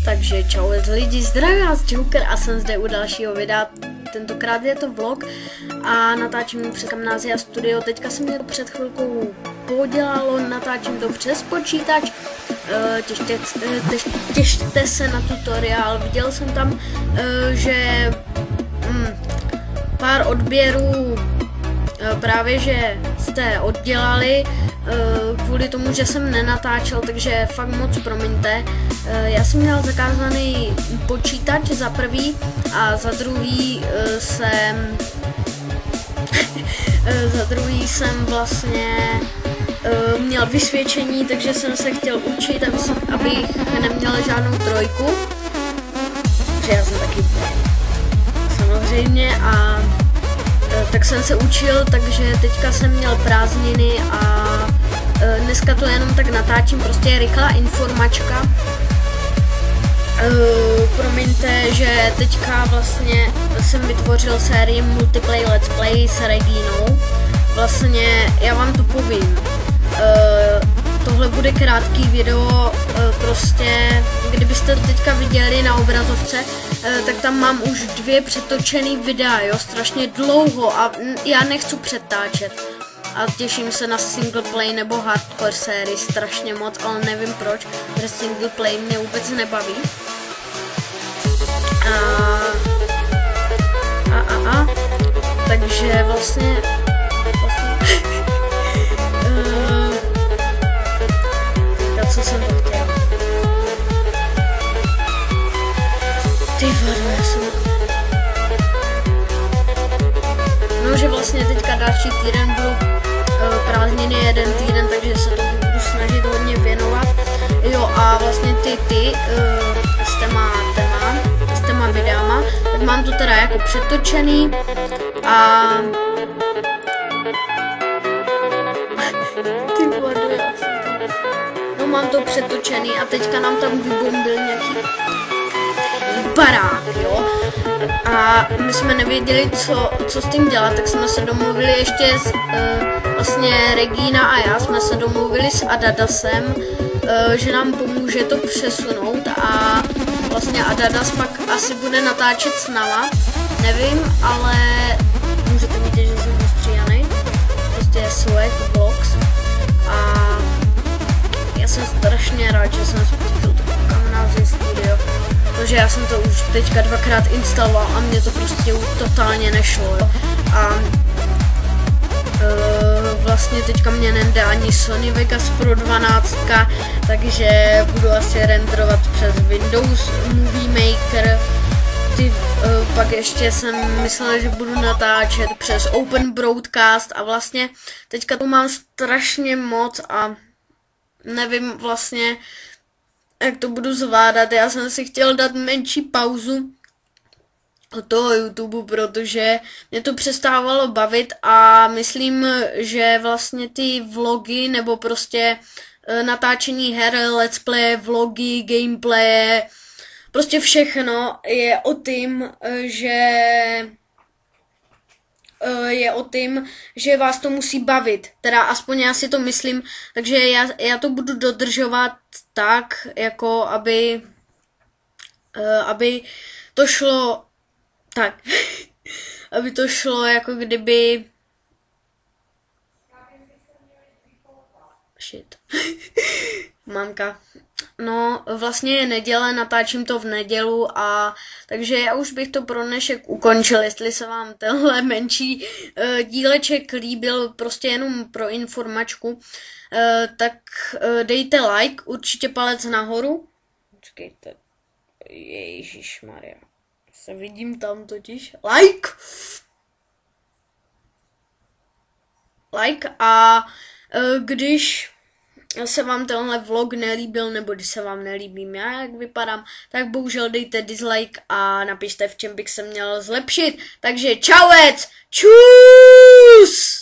Takže čau lidi, zdravím vás Joker a jsem zde u dalšího videa. Tentokrát je to vlog a natáčím přes Camtasia Studio. Teďka se mě to před chvilkou podělalo, natáčím to přes počítač. Těšte se na tutoriál. Viděl jsem tam, že pár odběrů právě, že jste oddělali kvůli tomu, že jsem nenatáčel, takže fakt moc promiňte. Já jsem měl zakázaný počítač za prvý a za druhý jsem vlastně měl vysvědčení, takže jsem se chtěl učit, abych neměl žádnou trojku. Protože já jsem taky samozřejmě a tak jsem se učil, takže teďka jsem měl prázdniny a dneska to jenom tak natáčím, prostě rychlá informačka. Promiňte, že teďka vlastně jsem vytvořil sérii Multiplayer Let's Play s Reginou. Vlastně já vám to povím. Tohle bude krátký video, prostě kdybyste to teďka viděli na obrazovce, tak tam mám už 2 přetočený videa, jo, strašně dlouho a já nechci přetáčet. A těším se na single play nebo hardcore sérii strašně moc, ale nevím proč, protože single play mě vůbec nebaví. Takže vlastně co jsem to chtěla? Ty vado, já jsem... No, že vlastně teďka další týden budu prázdniny 1 týden, takže se to budu snažit hodně věnovat. Jo, a vlastně s těma videama, tak mám to teda jako přetočený a... Ty vado, já jsem to... Mám to přetočený a teďka nám tam vybombil nějaký barák, jo. A my jsme nevěděli, co s tím dělat, tak jsme se domluvili ještě vlastně Regina a já jsme se domluvili s Adadasem, že nám pomůže to přesunout a vlastně Adadas pak asi bude natáčet s náma, nevím, ale můžete vidět, že jsem ostříhaný, prostě je Swag Vlogs a já jsem strašně rád, že jsem spustil to Camtasia Studio, protože já jsem to už teďka 2krát instaloval a mě to prostě totálně nešlo, jo. A vlastně teďka mě nejde ani Sony Vegas Pro 12, takže budu asi renderovat přes Windows Movie Maker. Pak ještě jsem myslel, že budu natáčet přes Open Broadcast a vlastně teďka tu mám strašně moc a nevím vlastně, jak to budu zvládat. Já jsem si chtěl dát menší pauzu od toho YouTube, protože mě to přestávalo bavit a myslím, že vlastně ty vlogy nebo prostě natáčení her, let's play, vlogy, gameplay, prostě všechno je o tím, že vás to musí bavit, teda aspoň já si to myslím, takže já to budu dodržovat tak, jako aby to šlo tak, aby to šlo jako kdyby mamka. No, vlastně je neděle, natáčím to v nedělu a takže já už bych to pro dnešek ukončil, jestli se vám tenhle menší díleček líbil, prostě jenom pro informačku, tak dejte like, určitě palec nahoru. Počkejte, ježišmarja, se vidím tam totiž, like a když se vám tenhle vlog nelíbil, nebo když se vám nelíbím já, jak vypadám, tak bohužel dejte dislike a napište, v čem bych se měl zlepšit. Takže čauec, čus!